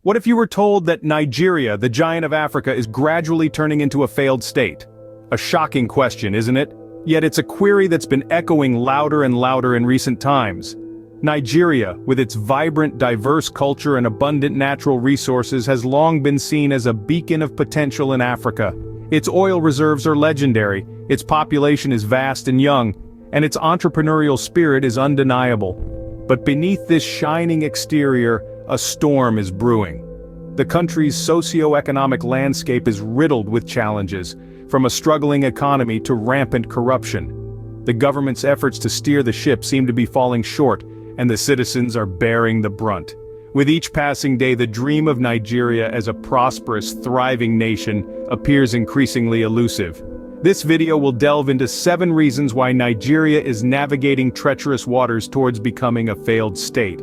What if you were told that Nigeria, the giant of Africa, is gradually turning into a failed state? A shocking question, isn't it? Yet it's a query that's been echoing louder and louder in recent times. Nigeria, with its vibrant, diverse culture and abundant natural resources, has long been seen as a beacon of potential in Africa. Its oil reserves are legendary, its population is vast and young, and its entrepreneurial spirit is undeniable. But beneath this shining exterior, a storm is brewing. The country's socio-economic landscape is riddled with challenges, from a struggling economy to rampant corruption. The government's efforts to steer the ship seem to be falling short, and the citizens are bearing the brunt. With each passing day, the dream of Nigeria as a prosperous, thriving nation appears increasingly elusive. This video will delve into 7 reasons why Nigeria is navigating treacherous waters towards becoming a failed state.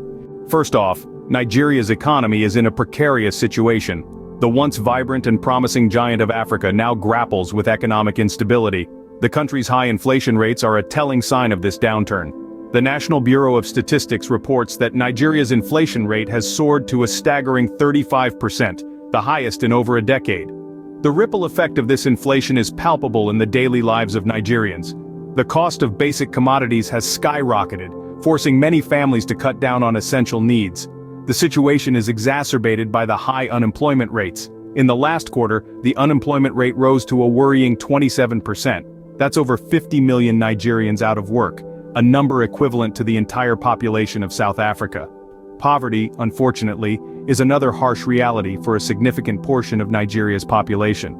First off, Nigeria's economy is in a precarious situation. The once vibrant and promising giant of Africa now grapples with economic instability. The country's high inflation rates are a telling sign of this downturn. The National Bureau of Statistics reports that Nigeria's inflation rate has soared to a staggering 35%, the highest in over a decade. The ripple effect of this inflation is palpable in the daily lives of Nigerians. The cost of basic commodities has skyrocketed, forcing many families to cut down on essential needs. The situation is exacerbated by the high unemployment rates. In the last quarter, the unemployment rate rose to a worrying 27%. That's over 50 million Nigerians out of work, a number equivalent to the entire population of South Africa. Poverty, unfortunately, is another harsh reality for a significant portion of Nigeria's population.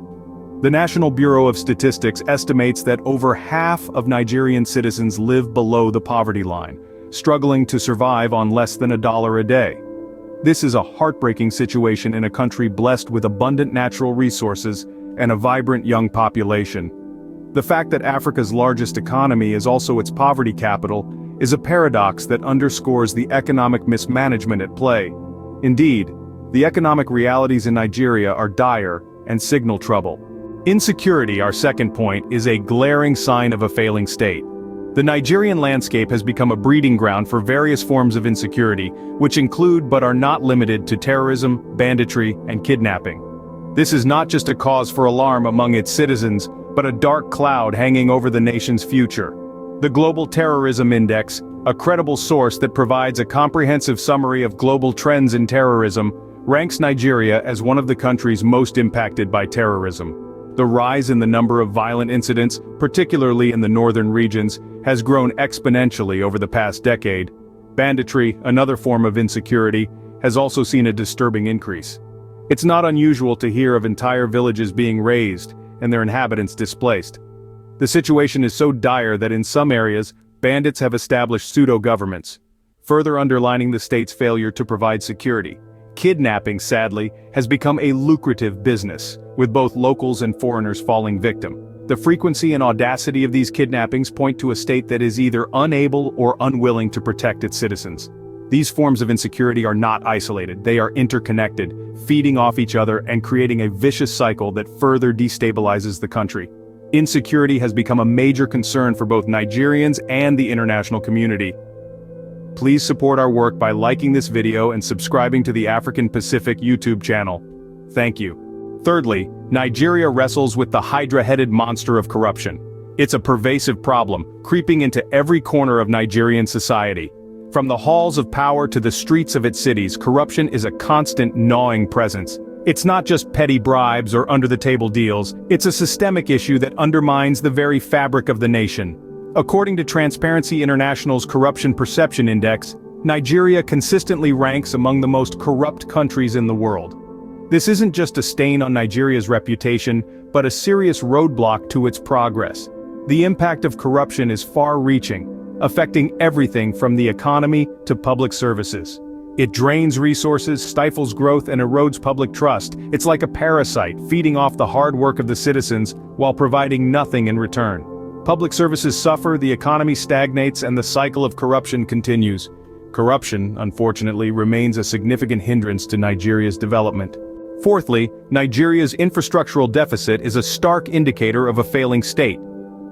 The National Bureau of Statistics estimates that over half of Nigerian citizens live below the poverty line, struggling to survive on less than $1 a day. This is a heartbreaking situation in a country blessed with abundant natural resources and a vibrant young population. The fact that Africa's largest economy is also its poverty capital is a paradox that underscores the economic mismanagement at play. Indeed, the economic realities in Nigeria are dire and signal trouble. Insecurity, our second point, is a glaring sign of a failing state. The Nigerian landscape has become a breeding ground for various forms of insecurity, which include but are not limited to terrorism, banditry, and kidnapping. This is not just a cause for alarm among its citizens, but a dark cloud hanging over the nation's future. The Global Terrorism Index, a credible source that provides a comprehensive summary of global trends in terrorism, ranks Nigeria as one of the countries most impacted by terrorism. The rise in the number of violent incidents, particularly in the northern regions, has grown exponentially over the past decade. Banditry, another form of insecurity, has also seen a disturbing increase. It's not unusual to hear of entire villages being razed and their inhabitants displaced. The situation is so dire that in some areas, bandits have established pseudo-governments, further underlining the state's failure to provide security. Kidnapping, sadly, has become a lucrative business, with both locals and foreigners falling victim. The frequency and audacity of these kidnappings point to a state that is either unable or unwilling to protect its citizens. These forms of insecurity are not isolated, they are interconnected, feeding off each other and creating a vicious cycle that further destabilizes the country. Insecurity has become a major concern for both Nigerians and the international community. Please support our work by liking this video and subscribing to the African Pacific YouTube channel. Thank you. Thirdly, Nigeria wrestles with the hydra-headed monster of corruption. It's a pervasive problem, creeping into every corner of Nigerian society. From the halls of power to the streets of its cities, corruption is a constant gnawing presence. It's not just petty bribes or under-the-table deals, it's a systemic issue that undermines the very fabric of the nation. According to Transparency International's Corruption Perception Index, Nigeria consistently ranks among the most corrupt countries in the world. This isn't just a stain on Nigeria's reputation, but a serious roadblock to its progress. The impact of corruption is far-reaching, affecting everything from the economy to public services. It drains resources, stifles growth, and erodes public trust. It's like a parasite, feeding off the hard work of the citizens while providing nothing in return. Public services suffer, the economy stagnates, and the cycle of corruption continues. Corruption, unfortunately, remains a significant hindrance to Nigeria's development. Fourthly, Nigeria's infrastructural deficit is a stark indicator of a failing state.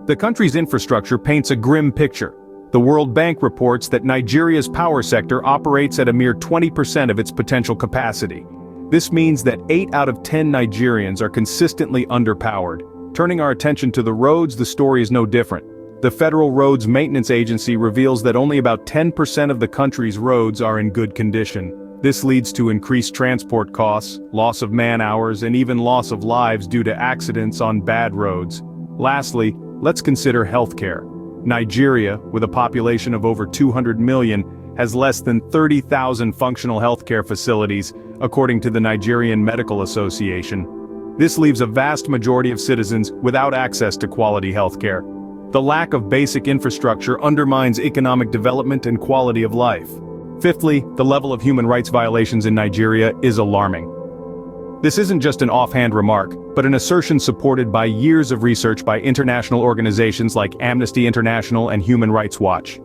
The country's infrastructure paints a grim picture. The World Bank reports that Nigeria's power sector operates at a mere 20% of its potential capacity. This means that 8 out of 10 Nigerians are consistently underpowered. Turning our attention to the roads, the story is no different. The Federal Roads Maintenance Agency reveals that only about 10% of the country's roads are in good condition. This leads to increased transport costs, loss of man-hours, and even loss of lives due to accidents on bad roads. Lastly, let's consider healthcare. Nigeria, with a population of over 200 million, has less than 30,000 functional healthcare facilities, according to the Nigerian Medical Association. This leaves a vast majority of citizens without access to quality healthcare. The lack of basic infrastructure undermines economic development and quality of life. Fifthly, the level of human rights violations in Nigeria is alarming. This isn't just an offhand remark, but an assertion supported by years of research by international organizations like Amnesty International and Human Rights Watch.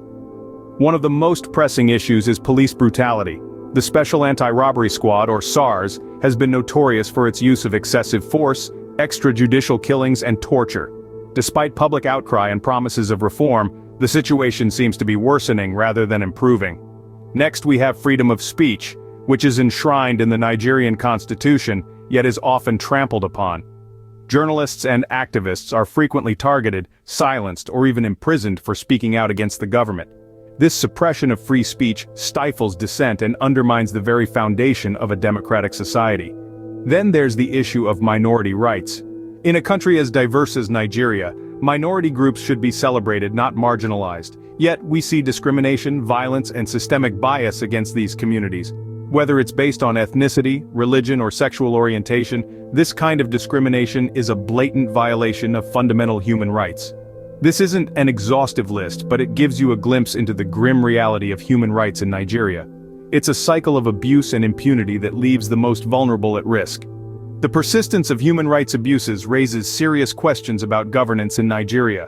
One of the most pressing issues is police brutality. The Special Anti-Robbery Squad, or SARS, has been notorious for its use of excessive force, extrajudicial killings, and torture. Despite public outcry and promises of reform, the situation seems to be worsening rather than improving. Next, we have freedom of speech, which is enshrined in the Nigerian constitution, yet is often trampled upon. Journalists and activists are frequently targeted, silenced, or even imprisoned for speaking out against the government. This suppression of free speech stifles dissent and undermines the very foundation of a democratic society. Then there's the issue of minority rights. In a country as diverse as Nigeria, minority groups should be celebrated, not marginalized. Yet, we see discrimination, violence, and systemic bias against these communities. Whether it's based on ethnicity, religion, or sexual orientation, this kind of discrimination is a blatant violation of fundamental human rights. This isn't an exhaustive list, but it gives you a glimpse into the grim reality of human rights in Nigeria. It's a cycle of abuse and impunity that leaves the most vulnerable at risk. The persistence of human rights abuses raises serious questions about governance in Nigeria.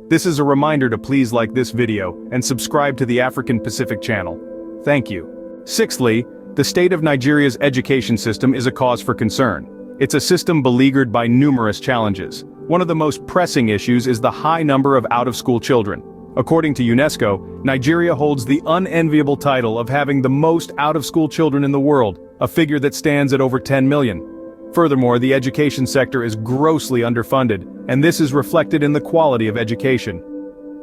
This is a reminder to please like this video and subscribe to the African Pacific channel. Thank you. Sixthly, the state of Nigeria's education system is a cause for concern. It's a system beleaguered by numerous challenges. One of the most pressing issues is the high number of out-of-school children. According to UNESCO, Nigeria holds the unenviable title of having the most out-of-school children in the world, a figure that stands at over 10 million. Furthermore, the education sector is grossly underfunded, and this is reflected in the quality of education.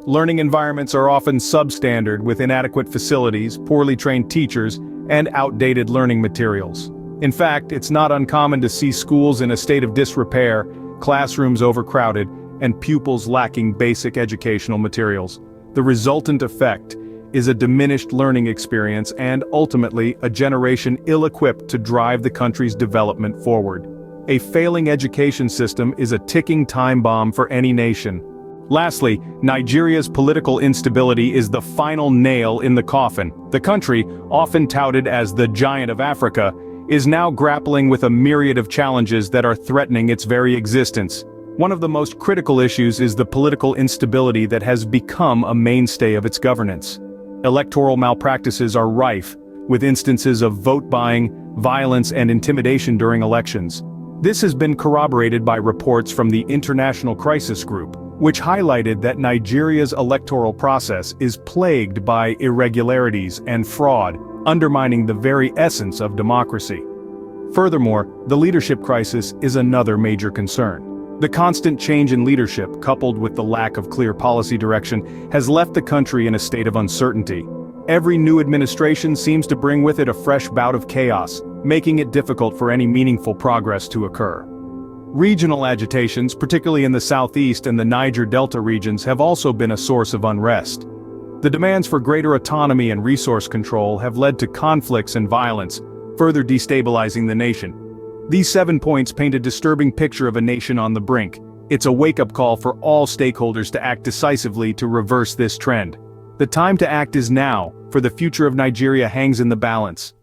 Learning environments are often substandard with inadequate facilities, poorly trained teachers, and outdated learning materials. In fact, it's not uncommon to see schools in a state of disrepair, classrooms overcrowded, and pupils lacking basic educational materials. The resultant effect is a diminished learning experience and, ultimately, a generation ill-equipped to drive the country's development forward. A failing education system is a ticking time bomb for any nation. Lastly, Nigeria's political instability is the final nail in the coffin. The country, often touted as the giant of Africa, is now grappling with a myriad of challenges that are threatening its very existence. One of the most critical issues is the political instability that has become a mainstay of its governance. Electoral malpractices are rife, with instances of vote buying, violence, and intimidation during elections. This has been corroborated by reports from the International Crisis Group, which highlighted that Nigeria's electoral process is plagued by irregularities and fraud, undermining the very essence of democracy. Furthermore, the leadership crisis is another major concern. The constant change in leadership, coupled with the lack of clear policy direction, has left the country in a state of uncertainty. Every new administration seems to bring with it a fresh bout of chaos, making it difficult for any meaningful progress to occur. Regional agitations, particularly in the southeast and the Niger Delta regions, have also been a source of unrest. The demands for greater autonomy and resource control have led to conflicts and violence, further destabilizing the nation. These 7 points paint a disturbing picture of a nation on the brink. It's a wake-up call for all stakeholders to act decisively to reverse this trend. The time to act is now, for the future of Nigeria hangs in the balance.